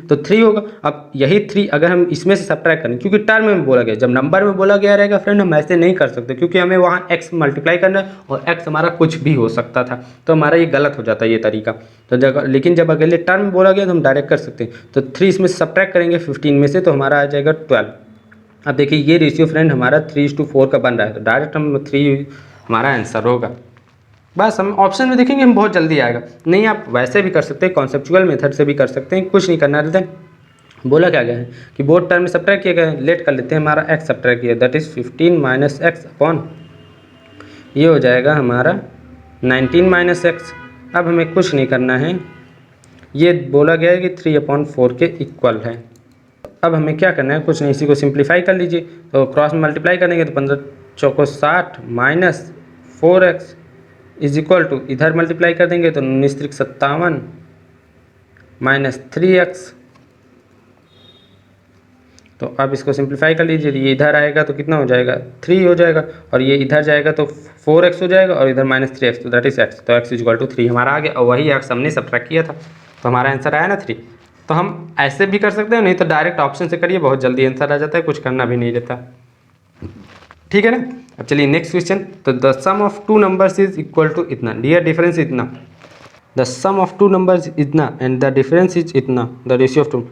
तो 3 होगा। अब यही 3 अगर हम इसमें से सब्ट्रैक्ट करें, क्योंकि टर्म में बोला गया, जब नंबर में बोला गया रहेगा फ्रेंड हम ऐसे नहीं कर सकते, क्योंकि हमें वहाँ x मल्टीप्लाई करना है और x हमारा कुछ भी हो सकता था, तो हमारा ये गलत हो जाता है ये तरीका। तो लेकिन जब अगले टर्म में बोला गया तो हम डायरेक्ट कर सकते हैं। तो 3 इसमें सब्ट्रैक्ट करेंगे 15 में से, तो हमारा आ जाएगा 12। अब देखिए ये रेशियो फ्रेंड हमारा 3:4 का बन रहा है, तो डायरेक्ट हम 3 हमारा आंसर होगा। बस हम ऑप्शन में देखेंगे हम बहुत जल्दी आएगा। नहीं आप वैसे भी कर सकते हैं, कॉन्सेप्चुअल मेथड से भी कर सकते हैं, कुछ नहीं करना रहता है। बोला क्या गया है कि बोथ टर्म में सब्ट्रैक्ट किया गया है, लेट कर लेते हैं, हमारा x सब्ट्रैक्ट किया that is 15 minus x upon ये हो जाएगा हमारा 19 माइनस एक्स। अब हमें कुछ नहीं करना है, ये बोला गया है कि 3/4 के इक्वल है। अब हमें क्या करना है, कुछ नहीं, इसी को सिंप्लीफाई कर लीजिए। तो क्रॉस में मल्टीप्लाई करेंगे तो 15 चौको 60 minus 4x is equal to इधर मल्टीप्लाई कर देंगे तो 19 त्रिक 57 माइनस 3x। तो अब इसको सिंप्लीफाई कर लीजिए, ये इधर आएगा तो कितना हो जाएगा 3 हो जाएगा, और ये इधर जाएगा तो 4x हो जाएगा, और इधर माइनस 3x तो दैट इज x। तो x इज इक्वल टू 3 हमारा आ गया, और वही x हमने सब्ट्रैक्ट किया था, तो हमारा आंसर आया ना 3। तो हम ऐसे भी कर सकते हैं, नहीं तो डायरेक्ट ऑप्शन से करिए, बहुत जल्दी आंसर आ जाता है, कुछ करना भी नहीं रहता। ठीक है ना। अब चलिए नेक्स्ट क्वेश्चन। तो the sum of 2 numbers is equal to इतना, डियर डिफरेंस इतना, द सम ऑफ 2 नंबर्स इतना एंड द डिफरेंस इज इतना, द रेशियो ऑफ 2।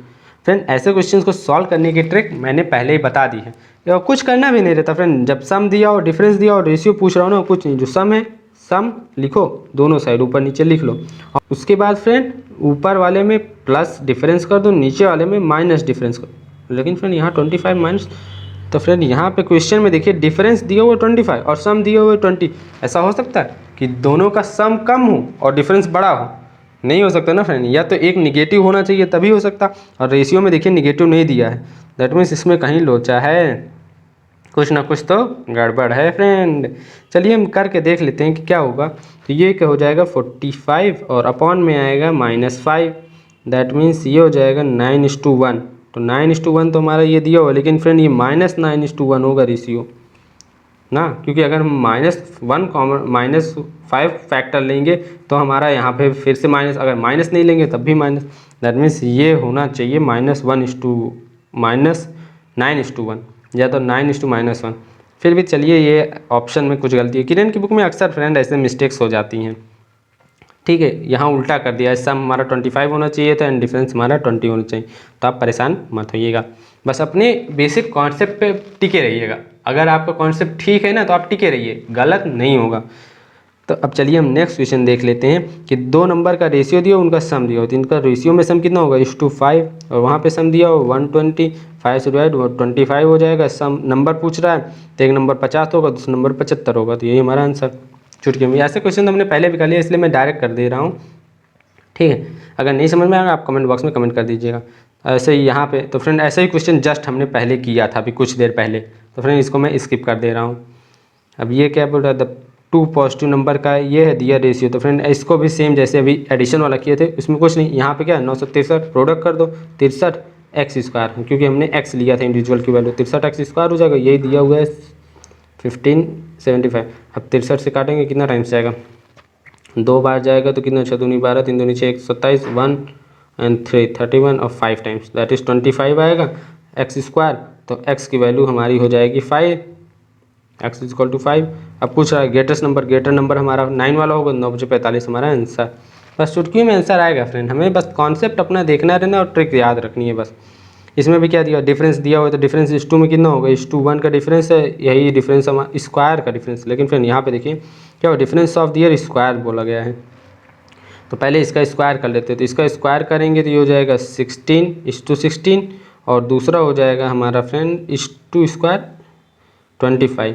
फ्रेंड ऐसे क्वेश्चंस को सॉल्व करने की ट्रिक मैंने पहले ही बता दी है, कुछ करना भी नहीं रहता फ्रेंड। जब सम दिया हो, डिफरेंस दिया हो, रेशियो पूछ रहा हो ना, कुछ नहीं, जो सम है सम लिखो, दोनों साइड ऊपर नीचे लिख लो, और उसके बाद फ्रेंड ऊपर वाले में प्लस डिफरेंस कर दो, नीचे वाले में माइनस डिफरेंस कर दो। लेकिन फ्रेंड यहाँ 25 माइनस, तो फ्रेंड यहाँ पे क्वेश्चन में देखिए डिफरेंस दिया हुआ 25 और सम दिया हुआ 20। ऐसा हो सकता है कि दोनों का सम कम हो और डिफरेंस बड़ा हो? नहीं हो सकता ना फ्रेंड, या तो एक निगेटिव होना चाहिए तभी हो सकता, और रेशियो में देखिए निगेटिव नहीं दिया है, दैट मीन्स इसमें कहीं लोचा है, कुछ ना कुछ तो गड़बड़ है फ्रेंड। चलिए हम करके देख लेते हैं कि क्या होगा। तो ये क्या हो जाएगा 45 और अपॉन में आएगा -5, दैट मीन्स ये हो जाएगा 9:1। तो 9:1 तो हमारा ये दिया हुआ, लेकिन फ्रेंड ये -9:1 होगा रेशियो ना, क्योंकि अगर हम -1 -5 फैक्टर लेंगे तो हमारा यहाँ पे फिर से माइनस, अगर माइनस नहीं लेंगे तब भी माइनस, दैट मीन्स ये होना चाहिए -9:1 या तो 9:-1। फिर भी चलिए ये ऑप्शन में कुछ गलती है, किरण की बुक में अक्सर फ्रेंड ऐसे मिस्टेक्स हो जाती हैं। ठीक है, यहाँ उल्टा कर दिया, सम हमारा 25 होना चाहिए था एंड डिफरेंस हमारा 20 होना चाहिए। तो आप परेशान मत होइएगा, बस अपने बेसिक कॉन्सेप्ट पे टिके रहिएगा। अगर आपका कॉन्सेप्ट ठीक है ना तो आप टिके रहिए, गलत नहीं होगा। तो अब चलिए हम नेक्स्ट क्वेश्चन देख लेते हैं कि 2 नंबर का रेशियो दिया, उनका सम दिया हो, तो इनका रेशियो में सम कितना होगा 1:5, और वहाँ पे सम दिया हो 120, 5 से डिवाइड 25 हो जाएगा। सम नंबर पूछ रहा है तो एक नंबर 50 होगा, दूसरा नंबर 75 होगा, तो यही हमारा आंसर। चुटकी में ऐसे क्वेश्चन तो हमने पहले भी कर लिया, इसलिए मैं डायरेक्ट कर दे रहा हूँ। ठीक है, अगर नहीं समझ में आएगा आप कमेंट बॉक्स में कमेंट कर दीजिएगा। ऐसे ही यहाँ पे तो फ्रेंड ऐसा ही क्वेश्चन जस्ट हमने पहले किया था अभी कुछ देर पहले, तो फ्रेंड इसको मैं स्किप कर दे रहा हूँ। अब ये क्या बोल रहा है, 2 पॉजिटिव नंबर का ये है दिया रेशियो, तो फ्रेंड इसको भी सेम जैसे अभी एडिशन वाला किए थे, इसमें कुछ नहीं, यहाँ पे क्या 963 प्रोडक्ट कर दो 63 एक्स स्क्वायर, क्योंकि हमने एक्स लिया था इंडिविजुअल की वैल्यू, 63 एक्स स्क्वायर हो जाएगा, यही दिया हुआ है 1575। अब 63 से काटेंगे कितना टाइम्स जाएगा, 2 बार जाएगा तो कितना, 6 दूनी 12, 3 दूनी 6, 27, 1 एंड 3 31 और 5 टाइम्स, दैट इज़ 25 आएगा एक्स स्क्वायर। तो एक्स की वैल्यू हमारी हो जाएगी 5, एक्स इज इक्वल टू 5। अब पूछ रहा है ग्रेटेस्ट नंबर, ग्रेटर नंबर हमारा 9 वाला होगा, 9/45 हमारा आंसर। बस चुटकी में आंसर आएगा फ्रेंड, हमें बस कॉन्सेप्ट अपना देखना रहना और ट्रिक याद रखनी है बस। इसमें भी क्या दिया, डिफरेंस दिया हुआ है, तो डिफरेंस इस टू में कितना होगा, इस 1 का डिफरेंस है, यही डिफरेंस हमारा स्क्वायर का डिफरेंस। लेकिन फ्रेंड यहाँ पे देखिए क्या हो, difference of the year square बोला गया है, तो पहले इसका स्क्वायर कर लेते हैं। तो इसका स्क्वायर करेंगे तो ये हो जाएगा 16:16, और दूसरा हो जाएगा हमारा फ्रेंड इस 2 स्क्वायर 25।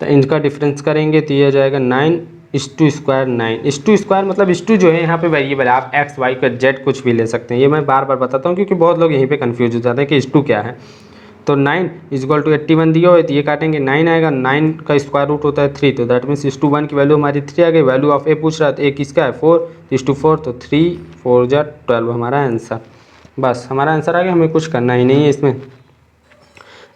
तो इनका डिफरेंस करेंगे तो ये हो जाएगा 9:2 स्क्वायर 9:2 स्क्वायर, मतलब इस 2 जो है यहाँ पे वेरिएबल है, आप एक्स वाई का जेड कुछ भी ले सकते हैं, ये मैं बार बार बताता हूँ क्योंकि बहुत लोग यहीं पे कंफ्यूज हो जाते हैं कि इस 2 क्या है। तो 9 इक्वल टू 81 दिया हो, तो ये काटेंगे 9 आएगा, 9 का स्क्वायर रूट होता है 3, तो दैट मीन्स इस 1 की वैल्यू हमारी 3 आ गई। वैल्यू ऑफ ए पूछ रहा है तो ए किसका है 4, तो इस 4, तो 3 4 जा 12 हमारा आंसर। बस हमारा आंसर आ गया, हमें कुछ करना ही नहीं है इसमें।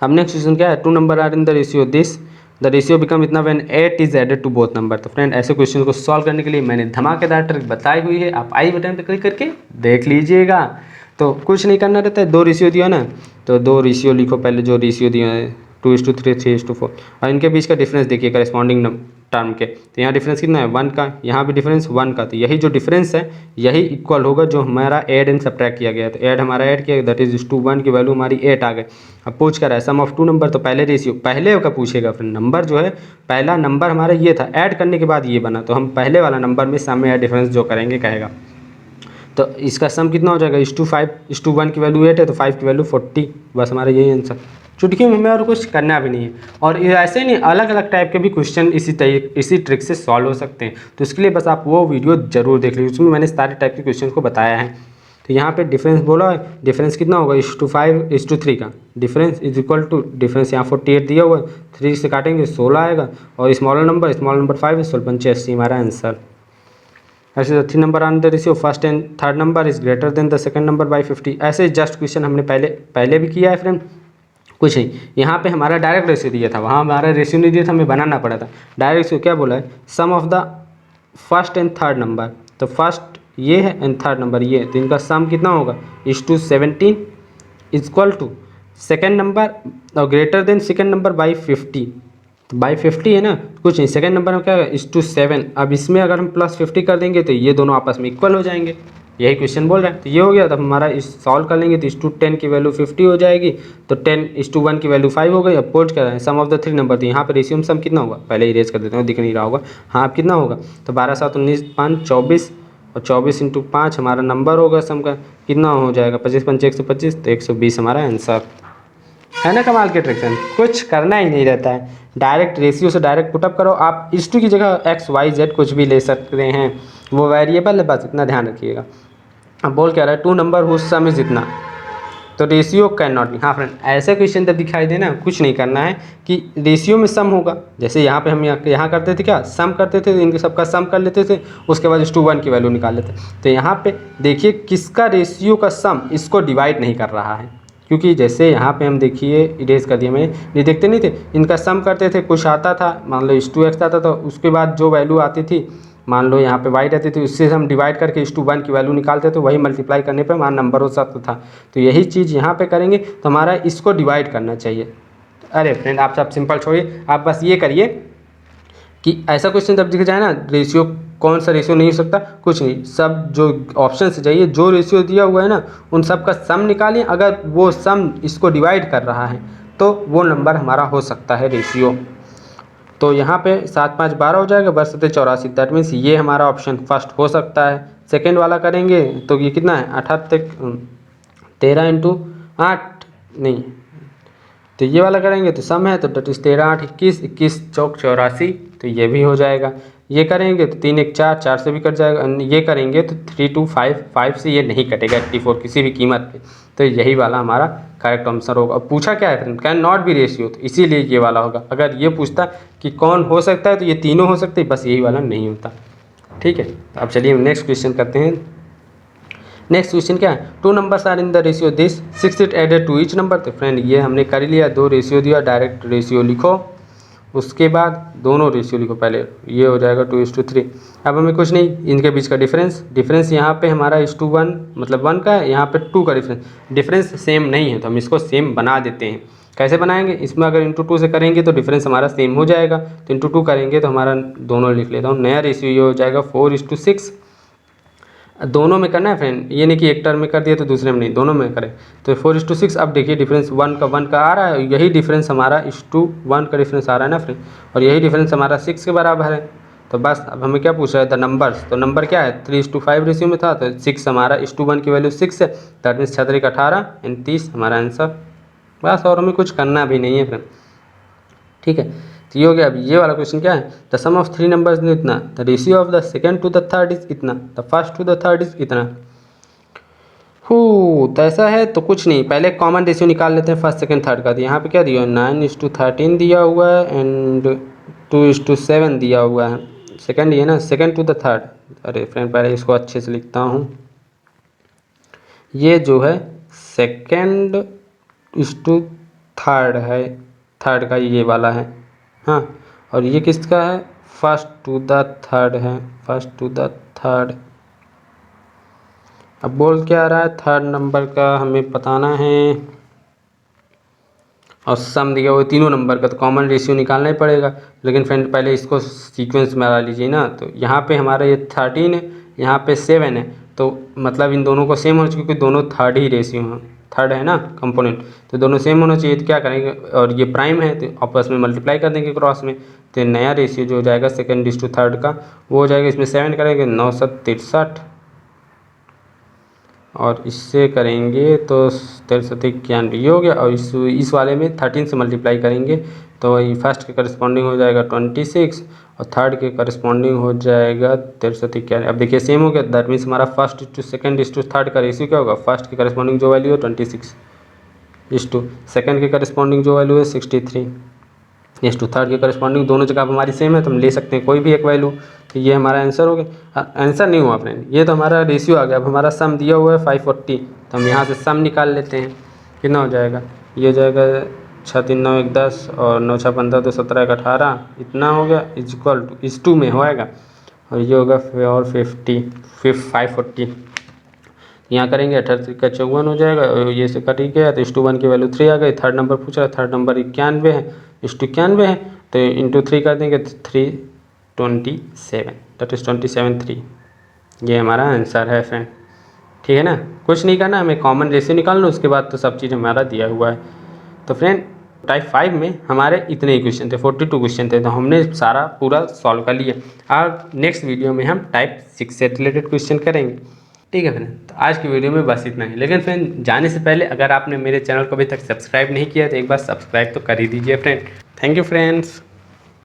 अब नेक्स्ट क्वेश्चन क्या है, 2 number are in the ratio this, the ratio become इतना when 8 is added to both number. तो फ्रेंड ऐसे क्वेश्चन को सॉल्व करने के लिए मैंने धमाकेदार ट्रिक बताई हुई है, आप आई बटन पर क्लिक करके देख लीजिएगा। तो कुछ नहीं करना रहता है, 2 रेशियो दिया ना, तो 2 रेशियो लिखो पहले, जो रेशियो दिया है 2:3 3:4, और इनके बीच का डिफरेंस देखिए करस्पॉन्डिंग टर्म के, तो यहाँ डिफरेंस कितना है 1 का, यहाँ भी डिफरेंस 1 का, तो यही जो डिफरेंस है यही इक्वल होगा जो हमारा ऐड एंड सब्ट्रैक्ट किया गया है। तो ऐड हमारा ऐड किया, दैट इज 1 की वैल्यू हमारी 8 आ गए। अब पूछ कर है सम ऑफ 2 नंबर, तो पहले रेशियो पहले का पूछेगा, फिर नंबर जो है पहला नंबर हमारा ये था, ऐड करने के बाद ये बना, तो हम पहले वाला नंबर में सम या डिफरेंस जो करेंगे कहेगा। तो इसका सम कितना हो जाएगा, 1 की वैल्यू 8 है, तो 5 की वैल्यू 40, बस हमारा यही आंसर। चुटकी में और कुछ करना भी नहीं है, और ऐसे नहीं अलग अलग टाइप के भी क्वेश्चन इसी ट्रिक से सॉल्व हो सकते हैं। तो इसके लिए बस आप वो वीडियो जरूर देख लीजिए, उसमें मैंने सारे टाइप के क्वेश्चन को बताया है। तो यहाँ पे डिफरेंस बोला है, डिफरेंस कितना होगा 5:3 का, difference is equal to difference यहाँ 48 दिया हुआ है, 3 से काटेंगे 16 आएगा, और स्मॉलर नंबर 5 है, 16 हमारा आंसर। ऐसे 3 number on the ratio first and third number is greater than the second number by 50। ऐसे जस्ट क्वेश्चन हमने पहले भी किया है फ्रेंड, कुछ नहीं। यहाँ पे हमारा डायरेक्ट रेशियो दिया था, वहाँ हमारा रेशियो नहीं दिया था, हमें बनाना पड़ा था। डायरेक्ट रेशियो क्या बोला है, sum of the first and third number, तो फर्स्ट ये है एंड थर्ड नंबर ये है, तो इनका सम कितना होगा 17 इक्वल टू सेकेंड नंबर और greater than second number by 50। तो बाई 50 है ना, कुछ नहीं, सेकेंड नंबर में क्या है 7। अब इसमें अगर हम +50 कर देंगे तो ये दोनों आपस में इक्वल हो जाएंगे, यही क्वेश्चन बोल रहा है। तो ये हो गया, तब हमारा इस सॉल्व कर लेंगे तो 10 की वैल्यू 50 हो जाएगी, तो 10:1 की वैल्यू 5 हो गई। अब पोर्ट कर रहे हैं सम ऑफ द 3 नंबर, तो यहाँ पर रेशियो में सम कितना होगा, पहले इरेज कर देते हैं, दिख नहीं रहा होगा, हाँ अब कितना होगा, तो 12 7 19 5 24, और 24 × 5 हमारा नंबर होगा सम का, कितना हो जाएगा 25 5 125, तो 120 हमारा आंसर है ना। कमाल के ट्रिक, कुछ करना ही नहीं रहता है, डायरेक्ट रेशियो से डायरेक्ट पुटअप करो। आप इस 2 की जगह x y z कुछ भी ले सकते हैं, वो वेरिएबल है, बस इतना ध्यान रखिएगा। अब बोल क्या रहा है, 2 नंबर हुज सम इज इतना, तो रेशियो कैन नॉट बी। हाँ फ्रेंड, ऐसे क्वेश्चन जब दिखाई दे ना, कुछ नहीं करना है कि रेशियो में सम होगा। जैसे यहाँ पे हम यहाँ करते थे क्या, सम करते थे, इनके सबका सम कर लेते थे, उसके बाद 1 की वैल्यू निकाल लेते। तो यहाँ पे देखिए किसका रेशियो का सम इसको डिवाइड नहीं कर रहा है, क्योंकि जैसे यहाँ पे हम देखिए इरेज कर दिया मैंने, ये देखते नहीं थे, इनका सम करते थे, कुछ आता था, मान लो 2x आता था, उसके बाद जो वैल्यू आती थी, मान लो यहाँ पे y रहती थी, उससे हम डिवाइड करके 1 की वैल्यू निकालते तो वही मल्टीप्लाई करने पे हमारा नंबर हो सकता था। तो यही चीज़ यहाँ पे करेंगे तो हमारा इसको डिवाइड करना चाहिए। अरे फ्रेंड आप सब सिंपल छोड़िए, आप बस ये करिए कि ऐसा क्वेश्चन जब दिख जाए ना, रेशियो कौन सा रेशियो नहीं हो सकता, कुछ नहीं, सब जो ऑप्शन से जाइए, जो रेशियो दिया हुआ है ना उन सब का सम निकालिए, अगर वो सम इसको डिवाइड कर रहा है तो वो नंबर हमारा हो सकता है रेशियो। तो यहाँ पे 7 5 12 हो जाएगा, 12 84, दैट मीन्स ये हमारा ऑप्शन फर्स्ट हो सकता है। सेकेंड वाला करेंगे तो ये कितना है, 13 इंटू 8 नहीं, तो ये वाला करेंगे तो सम है, तो डट इज 13 8 21, 21 चौक 84, तो ये भी हो जाएगा। ये करेंगे तो 3 1 4, 4 से भी कट जाएगा। ये करेंगे तो 3 2 5, 5 से ये नहीं कटेगा 84 किसी भी कीमत पे। तो यही वाला हमारा करेक्ट आंसर होगा। अब पूछा क्या है friend, can not be ratio, तो इसीलिए ये वाला होगा। अगर ये पूछता कि कौन हो सकता है तो ये तीनों हो सकते हैं, बस यही वाला नहीं होता। ठीक है, तो अब चलिए नेक्स्ट क्वेश्चन करते हैं। नेक्स्ट क्वेश्चन क्या है, 2 numbers are in the ratio this 6 it added to each number. तो फ्रेंड ये हमने कर लिया, 2 रेशियो दिया, डायरेक्ट रेशियो लिखो, उसके बाद दोनों रेशियो लिखो, पहले ये हो जाएगा 2:3। अब हमें कुछ नहीं, इनके बीच का डिफरेंस यहाँ पे हमारा 1:1 मतलब 1 का है, यहाँ पे 2 का डिफरेंस सेम नहीं है, तो हम इसको सेम बना देते हैं। कैसे बनाएंगे, इसमें अगर इंटू 2 से करेंगे तो डिफरेंस हमारा सेम हो जाएगा, तो इंटू 2 करेंगे तो हमारा दोनों लिख लेता हूँ, नया रेशियो ये हो जाएगा 4:6। दोनों में करना है फ्रेंड, ये नहीं कि एक टर्म में कर दिया तो दूसरे में नहीं, दोनों में करें। तो 4:6। अब देखिए डिफरेंस 1 का आ रहा है, यही डिफरेंस हमारा 1 का डिफरेंस आ रहा है ना फ्रेंड, और यही डिफरेंस हमारा 6 के बराबर है। तो बस अब हमें क्या पूछ रहा है, द नंबर्स, तो नंबर क्या है 3:5 रेशियो में था, तो 6 हमारा 1 की वैल्यू 6 है, दैट मीन्स 6 18 एंड 30 हमारा आंसर। बस और हमें कुछ करना भी नहीं है फ्रेंड। ठीक है, तो ये हो गया। अब ये वाला क्वेश्चन क्या है, the sum of 3 numbers is इतना, the ratio of the second to the third is इतना, the first to the third is इतना। तो ऐसा है तो कुछ नहीं, पहले कॉमन रेशियो निकाल लेते हैं फर्स्ट सेकंड थर्ड का। तो यहाँ पे क्या दिया है, 9:13 दिया हुआ है एंड 2:7 दिया हुआ है। सेकंड ये ना, सेकंड टू द थर्ड, अरे फ्रेंड पहले इसको अच्छे से लिखता हूँ, ये जो है सेकंड टू थर्ड है, थर्ड का ये वाला है, हाँ, और ये किसका है, फर्स्ट टू द थर्ड है, फर्स्ट टू द थर्ड। अब बोल क्या आ रहा है, थर्ड नंबर का हमें बताना है, और सम दिया हुआ तीनों नंबर का, तो कॉमन रेशियो निकालना ही पड़ेगा। लेकिन फ्रेंड पहले इसको सीक्वेंस में ला लीजिए ना, तो यहाँ पे हमारा ये 13 है, यहाँ पे 7 है, तो मतलब इन दोनों को सेम होना चाहिए, क्योंकि दोनों थर्ड ही रेशियो हैं, थर्ड है ना कंपोनेंट, तो दोनों सेम होना चाहिए। तो क्या करेंगे, और ये प्राइम है तो आपस में मल्टीप्लाई कर देंगे क्रॉस में, तो नया रेशियो जो हो जाएगा सेकंड टू थर्ड का वो हो जाएगा, इसमें 7 करेंगे 9:63, और इससे करेंगे तो 63 ये हो गया, और इस वाले में 13 से मल्टीप्लाई करेंगे तो वही फर्स्ट के करस्पॉन्डिंग हो जाएगा 26, और थर्ड के करस्पॉन्डिंग हो जाएगा 63। अब देखिए सेम हो गया, दैट मीन्स हमारा first to second to third का रेशियो क्या होगा, फर्स्ट के करस्पॉन्डिंग जो वैल्यू है 26 टू सेकंड के करस्पॉन्डिंग जो वैल्यू है 63 टू थर्ड के करस्पॉन्डिंग, दोनों जगह आप हमारी सेम है तो हम ले सकते हैं कोई भी एक वैल्यू। तो ये हमारा आंसर हो गया। आंसर नहीं हुआ फ्रेंड, ये तो हमारा रेशियो आ गया। अब हमारा सम दिया हुआ है 540, तो हम यहाँ से सम निकाल लेते हैं, कितना हो जाएगा, ये हो जाएगा 6 3 9 1 10 और 9 6 15 तो 17 1 18, इतना हो गया, इज इक्वल टू इस 2 में होएगा, और ये होगा 540 यहाँ करेंगे 18 का 54 हो जाएगा, और ये से कट ही गया, तो 1 की वैल्यू 3 आ गई। थर्ड नंबर पूछ रहा है, थर्ड नंबर 91 है, 91 है, तो इंटू 3 कर देंगे तो 327, दैट इज 27 3, ये हमारा आंसर है फ्रेंड। ठीक है ना, कुछ नहीं करना, हमें कॉमन रेशियो निकालना, उसके बाद तो सब चीज़ हमारा दिया हुआ है। तो फ्रेंड टाइप 5 में हमारे इतने ही क्वेश्चन थे, 42 क्वेश्चन थे, तो हमने सारा पूरा सॉल्व कर लिया। और नेक्स्ट वीडियो में हम टाइप 6 से रिलेटेड क्वेश्चन करेंगे। ठीक है फ्रेंड, तो आज की वीडियो में बस इतना ही। लेकिन फ्रेंड जाने से पहले अगर आपने मेरे चैनल को अभी तक सब्सक्राइब नहीं किया तो एक बार सब्सक्राइब तो कर ही दीजिए फ्रेंड। Thank you friends.